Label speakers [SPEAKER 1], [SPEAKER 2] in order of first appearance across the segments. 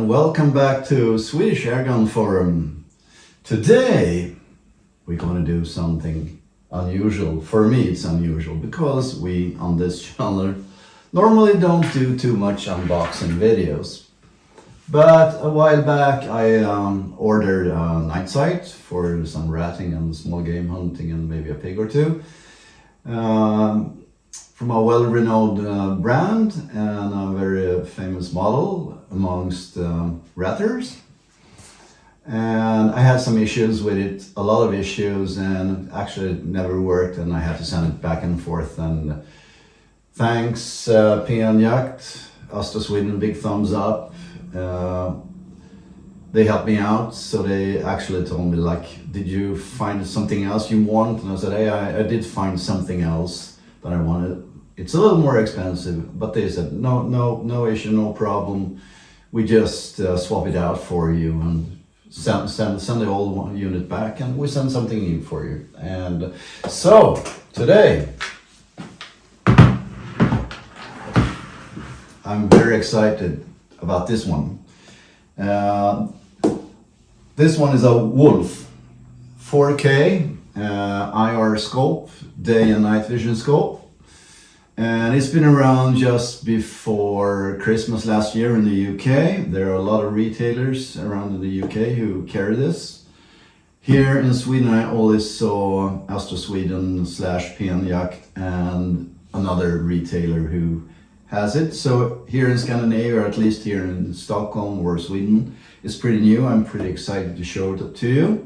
[SPEAKER 1] and welcome back to Swedish Airgun Forum. Today we're going to do something unusual. For me it's unusual because we on this channel normally don't do too much unboxing videos. But a while back I ordered a night sight for some ratting and small game hunting and maybe a pig or two. From a well-renowned brand and a very famous model amongst ratters. And I had some issues with it, a lot of issues, and actually it never worked and I had to send it back and forth. And thanks PN Jakt, Asta Sweden, big thumbs up. They helped me out, so they actually told me like, did you find something else you want? And I said, hey, I did find something else that I wanted. It's a little more expensive, but they said, no issue, no problem. We just swap it out for you and send the old unit back and we send something new for you. And so today, I'm very excited about this one. This one is a WüLF 4K IR scope, day and night vision scope. And it's been around just before Christmas last year in the UK. There are a lot of retailers around in the UK who carry this. Here in Sweden I always saw Asta Sweden / PN Jakt and another retailer who has it. So here in Scandinavia, or at least here in Stockholm or Sweden, it's pretty new. I'm pretty excited to show it to you.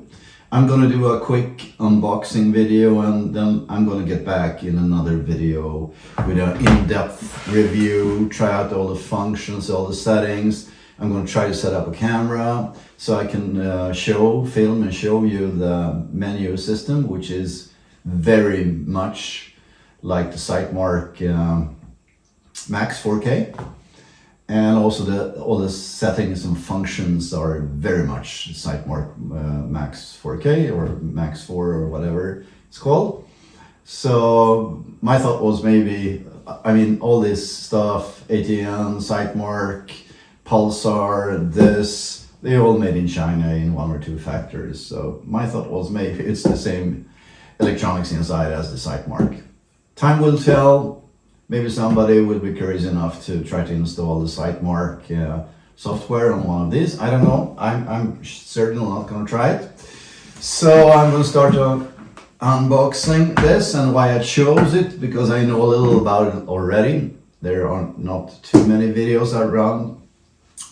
[SPEAKER 1] I'm gonna do a quick unboxing video and then I'm gonna get back in another video with an in-depth review, try out all the functions, all the settings. I'm gonna try to set up a camera so I can film and show you the menu system, which is very much like the Sightmark Max 4K. And also all the settings and functions are very much Sightmark Max 4K or Max 4 or whatever it's called. So my thought was maybe, I mean, all this stuff, ATN, Sightmark, Pulsar, they all made in China in 1 or 2 factories. So my thought was maybe it's the same electronics inside as the Sightmark. Time will tell. Maybe somebody will be curious enough to try to install the Sightmark software on one of these. I don't know. I'm certainly not going to try it. So I'm going to start unboxing this, and why I chose it, because I know a little about it already. There are not too many videos around,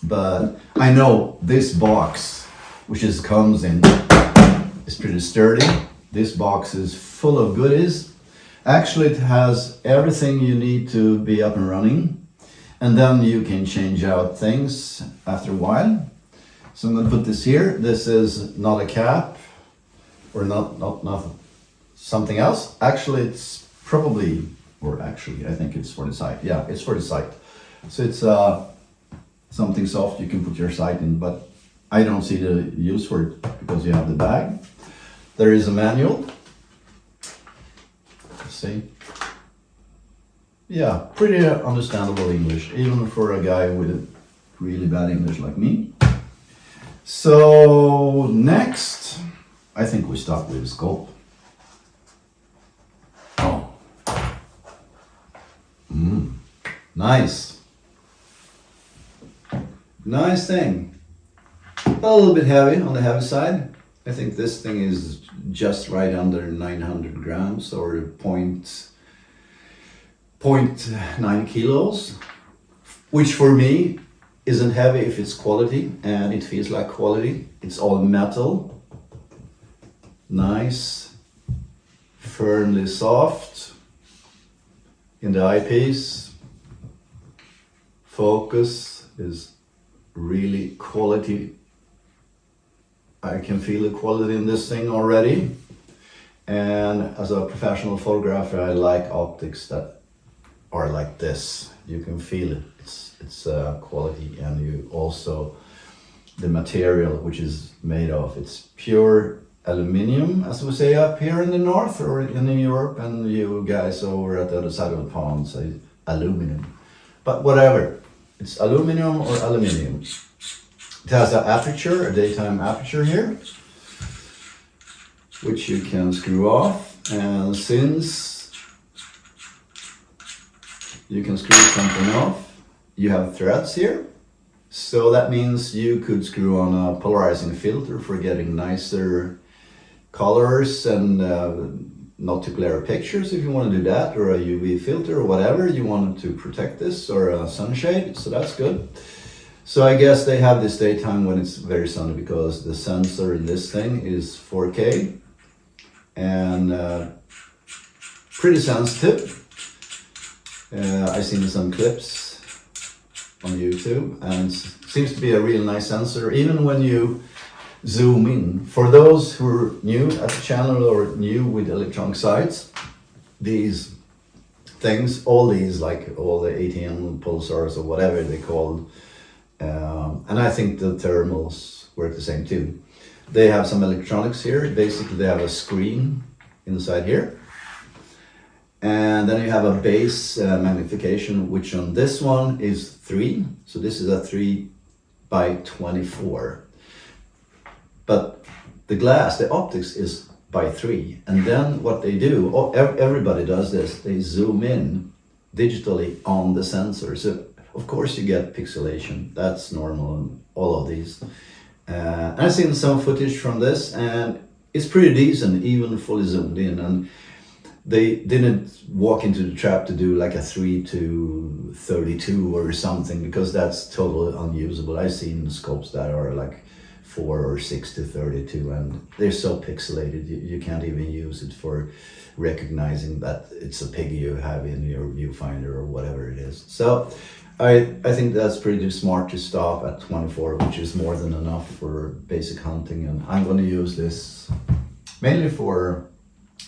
[SPEAKER 1] but I know this box, which comes in, is pretty sturdy. This box is full of goodies. Actually, it has everything you need to be up and running, and then you can change out things after a while. So I'm going to put this here. This is not a cap or not something else. Actually, it's probably, or actually, I think it's for the sight. Yeah, it's for the sight. So it's something soft you can put your sight in, but I don't see the use for it because you have the bag. There is a manual. See? Yeah, pretty understandable English, even for a guy with really bad English like me. So next, I think we start with the scope. Oh, nice, nice thing. A little bit heavy, on the heavy side. I think this thing is just right under 900 grams or 0.9 kilos, which for me isn't heavy if it's quality, and it feels like quality. It's all metal, nice, firmly soft in the eyepiece. Focus is really quality. I can feel the quality in this thing already, and as a professional photographer I like optics that are like this. You can feel it. It's quality, and you also the material which is made of. It's pure aluminium, as we say up here in the north or in Europe, and you guys over at the other side of the pond say aluminum. But whatever, it's aluminum or aluminium. It has an aperture, a daytime aperture here, which you can screw off. And since you can screw something off, you have threads here. So that means you could screw on a polarizing filter for getting nicer colors and not to glare pictures if you want to do that, or a UV filter or whatever you want to protect this, or a sunshade, so that's good. So I guess they have this daytime when it's very sunny because the sensor in this thing is 4K and pretty sensitive. I've seen some clips on YouTube and it seems to be a real nice sensor even when you zoom in. For those who are new at the channel or new with electronic sights, these things, all these, like all the ATM pulsars or whatever they call, and I think the thermals work the same too. They have some electronics here. Basically they have a screen inside here, and then you have a base magnification, which on this one is 3. So this is a 3 by 24. But the glass, the optics is by 3. And then what they do, everybody does this, they zoom in digitally on the sensor. So of course you get pixelation, that's normal in all of these. And I've seen some footage from this and it's pretty decent, even fully zoomed in. And they didn't walk into the trap to do like a 3 to 32 or something, because that's totally unusable. I've seen scopes that are like 4 or 6 to 32 and they're so pixelated you can't even use it for recognizing that it's a pig you have in your viewfinder or whatever it is. So I think that's pretty smart to stop at 24, which is more than enough for basic hunting, and I'm going to use this mainly for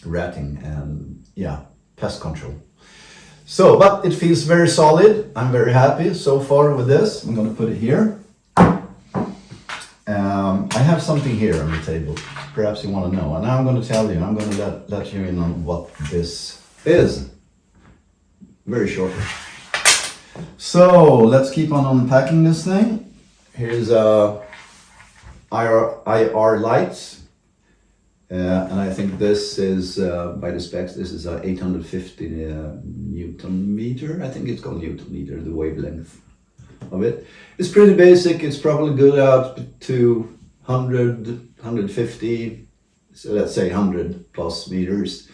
[SPEAKER 1] ratting and pest control. So, but it feels very solid. I'm very happy so far with this. I'm going to put it here. I have something here on the table. Perhaps you want to know, and I'm going to tell you. I'm going to let you in on what this is very shortly. So let's keep on unpacking this thing. Here's IR lights, and I think this is by the specs. This is a 850 Newton meter. I think it's called Newton meter. The wavelength of it. It's pretty basic. It's probably good out to 100, 150, so let's say 100 plus meters,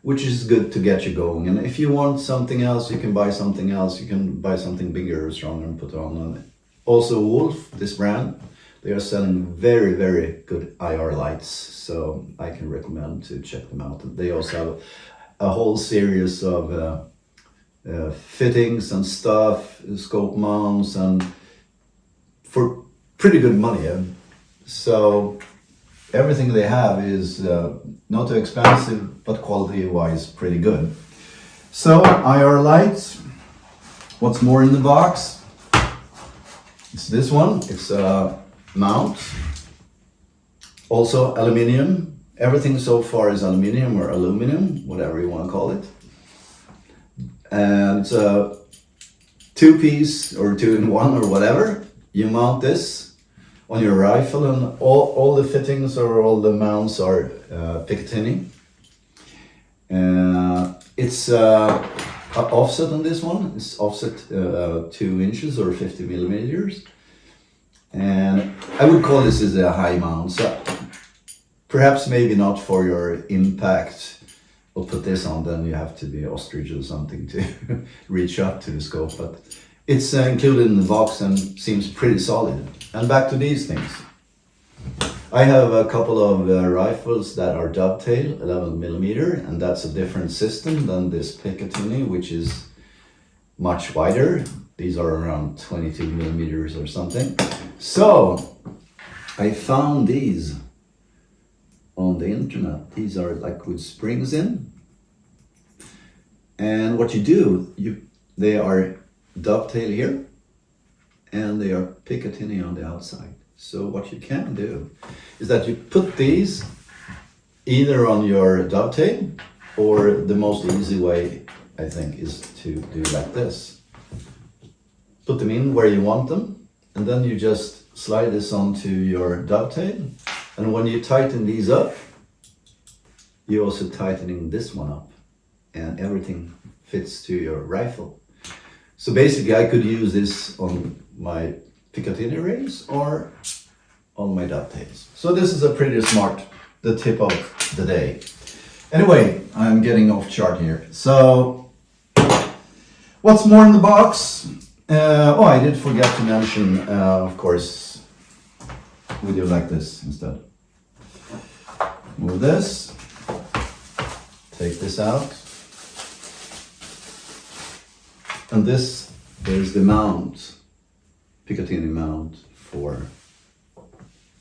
[SPEAKER 1] which is good to get you going. And if you want something else, you can buy something else. You can buy something bigger or stronger and put on it. Also WüLF, this brand, they are selling very, very good IR lights, so I can recommend to check them out. They also have a whole series of fittings and stuff, scope mounts, and for pretty good money. So everything they have is not too expensive, but quality-wise pretty good. So IR lights. What's more in the box? It's this one. It's a mount. Also aluminium. Everything so far is aluminium or aluminum, whatever you want to call it. And it's a 2-piece or 2-in-1 or whatever. You mount this on your rifle, and all the fittings or all the mounts are Picatinny. It's offset on this one. It's offset 2 inches or 50 millimeters. And I would call this as a high mount. So perhaps maybe not for your impact. We'll put this on, then you have to be ostrich or something to reach up to the scope. But it's included in the box and seems pretty solid. And back to these things. I have a couple of rifles that are dovetail 11 millimeter, and that's a different system than this Picatinny, which is much wider. These are around 22 millimeters or something. So I found these on the internet. These are like with springs in. And what you do, they are dovetail here, and they are Picatinny on the outside. So what you can do is that you put these either on your dovetail, or the most easy way, I think, is to do like this. Put them in where you want them, and then you just slide this onto your dovetail, and when you tighten these up, you're also tightening this one up, and everything fits to your rifle. So basically I could use this on my Picatinny rings or on my dovetails. So this is a pretty smart, the tip of the day. Anyway, I'm getting off chart here. So what's more in the box? Oh, I did forget to mention, of course, we do like this instead. Move this, take this out. And this is the mount, Picatinny mount for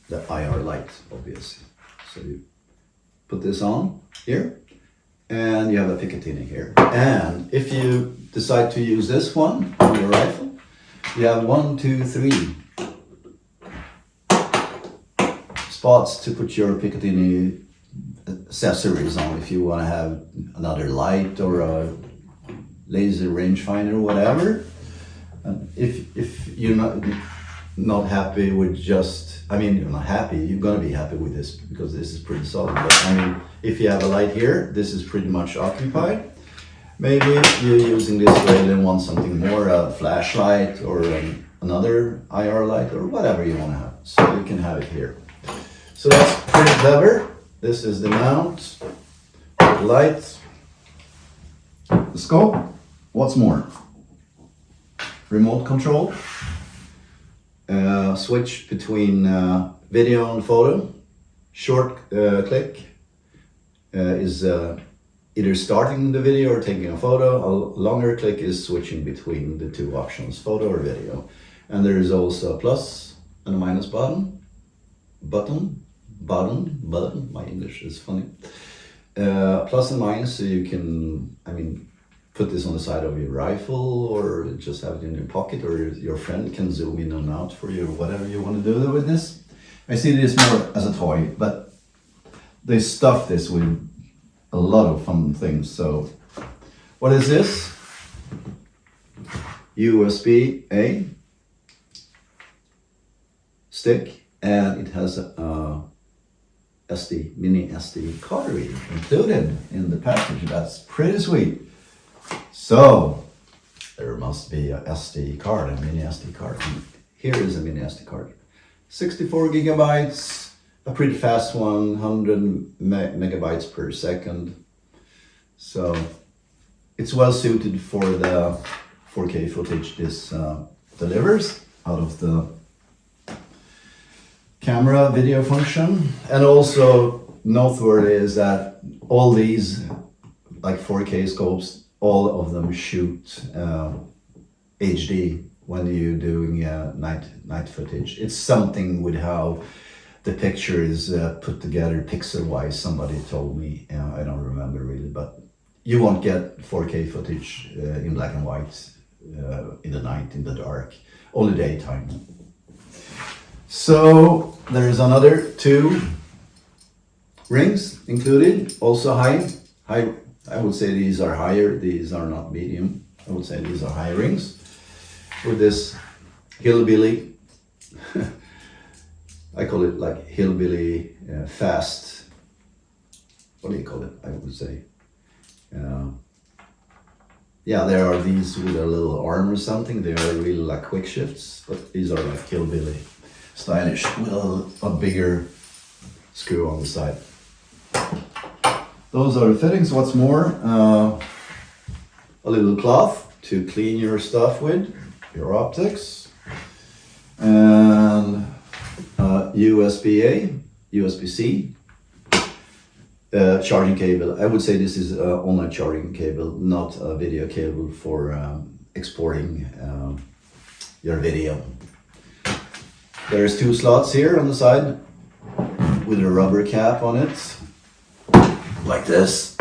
[SPEAKER 1] the IR light, obviously. So you put this on here, and you have a Picatinny here. And if you decide to use this one on your rifle, you have 1, 2, 3 spots to put your Picatinny accessories on if you want to have another light or a laser rangefinder or whatever. And if you're not happy with just, I mean, you're not happy, you're gonna be happy with this because this is pretty solid. But I mean, if you have a light here, this is pretty much occupied. Maybe you're using this rail and want something more, a flashlight or another IR light or whatever you want to have. So you can have it here. So that's pretty clever. This is the mount, the light, the scope. What's more? Remote control. Switch between video and photo. Short click is either starting the video or taking a photo. A longer click is switching between the two options, photo or video. And there is also a plus and a minus button, my English is funny. Plus and minus, so you can, I mean, put this on the side of your rifle or just have it in your pocket, or your friend can zoom in and out for you, whatever you want to do with this. I see this more as a toy, but they stuff this with a lot of fun things. So what is this? USB-A stick, and it has a mini SD card reader included in the package. That's pretty sweet. So there must be a SD card, a mini SD card. Here is a mini SD card. 64 gigabytes, a pretty fast one, 100 megabytes per second. So it's well suited for the 4K footage this delivers out of the camera video function. And also noteworthy is that all these like 4K scopes, all of them shoot HD when you're doing night footage. It's something with how the picture is put together pixel-wise. Somebody told me, I don't remember really, but you won't get 4K footage in black and white in the night, in the dark, only daytime. So there's another 2 rings included, also high. I would say these are higher, these are not medium. I would say these are high rings with this hillbilly, I call it like hillbilly fast, what do you call it, I would say. Yeah, there are these with a little arm or something, they are really like quick shifts, but these are like hillbilly, stylish, with a bigger screw on the side. Those are the fittings. What's more, a little cloth to clean your stuff with, your optics, and USB-A, USB-C, charging cable. I would say this is only a charging cable, not a video cable for exporting your video. There's 2 slots here on the side with a rubber cap on it. Like this.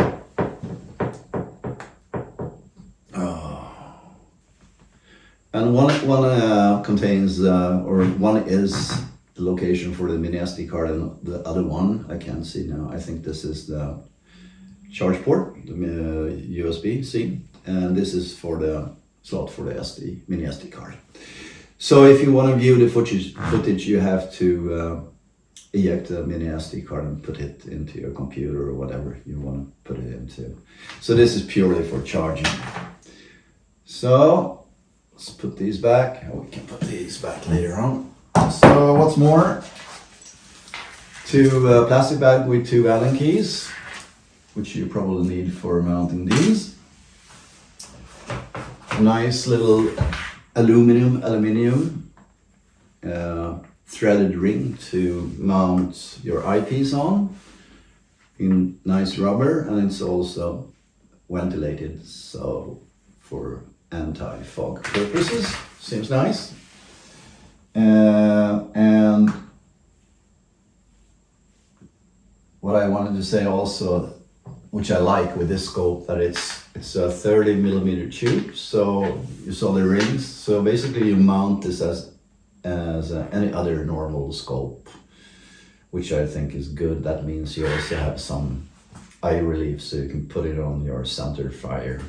[SPEAKER 1] And one contains, or one is the location for the mini SD card, and the other one I can't see now. I think this is the charge port, the USB-C, and this is for the slot for the mini SD card. So if you want to view the footage, you have to eject a mini SD card and put it into your computer or whatever you want to put it into. So this is purely for charging. So let's put these back. We can put these back later on. So what's more? Two plastic bag with 2 Allen keys, which you probably need for mounting these. A nice little aluminium threaded ring to mount your eyepiece on in nice rubber, and it's also ventilated, so for anti-fog purposes. Seems nice. And what I wanted to say also, which I like with this scope, that it's a 30mm tube, so you saw the rings. So basically you mount this as any other normal scope, which I think is good. That means you also have some eye relief, so you can put it on your center fire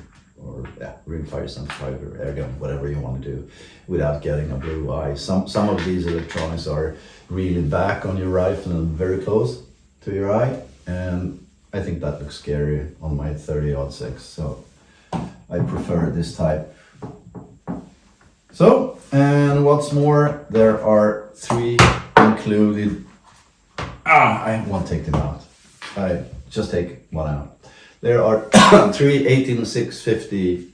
[SPEAKER 1] or rimfire, center fire, or Airgun, whatever you want to do, without getting a blue eye. Some of these electronics are really back on your rifle and very close to your eye, and I think that looks scary on my 30-06, so I prefer this type. So, and what's more, there are 3 included. I won't take them out. I just take one out. There are 3 18650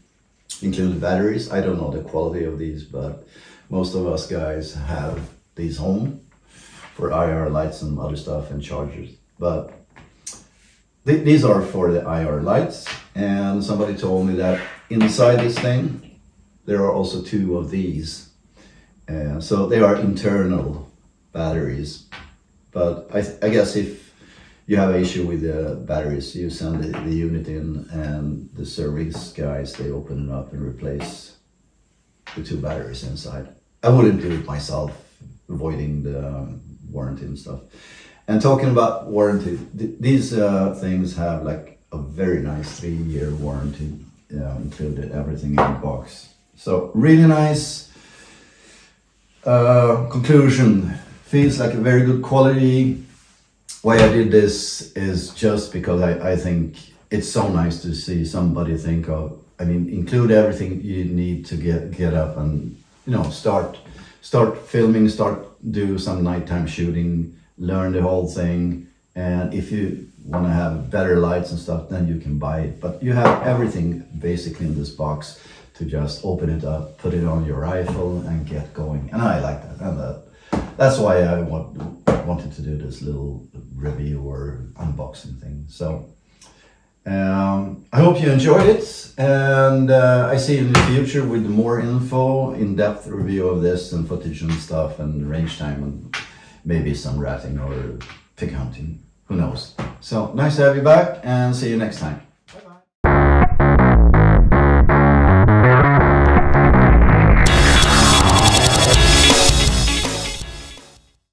[SPEAKER 1] included batteries. I don't know the quality of these, but most of us guys have these home for IR lights and other stuff and chargers. But these are for the IR lights, and somebody told me that inside this thing there are also 2 of these, so they are internal batteries. But I guess if you have an issue with the batteries, you send the unit in, and the service guys, they open it up and replace the 2 batteries inside. I wouldn't do it myself, avoiding the warranty and stuff. And talking about warranty, these things have like a very nice 3-year warranty, included everything in the box. So really nice. Conclusion, feels like a very good quality. Why I did this is just because I think it's so nice to see somebody think of, I mean, include everything you need to get up and, you know, start filming, do some nighttime shooting, learn the whole thing. And if you want to have better lights and stuff, then you can buy it. But you have everything basically in this box to just open it up, put it on your rifle and get going. And I like that. And that's why I wanted to do this little review or unboxing thing. So I hope you enjoyed it, and I see you in the future with more info, in-depth review of this and footage and stuff and range time and maybe some ratting or pig hunting, who knows. So nice to have you back, and see you next time.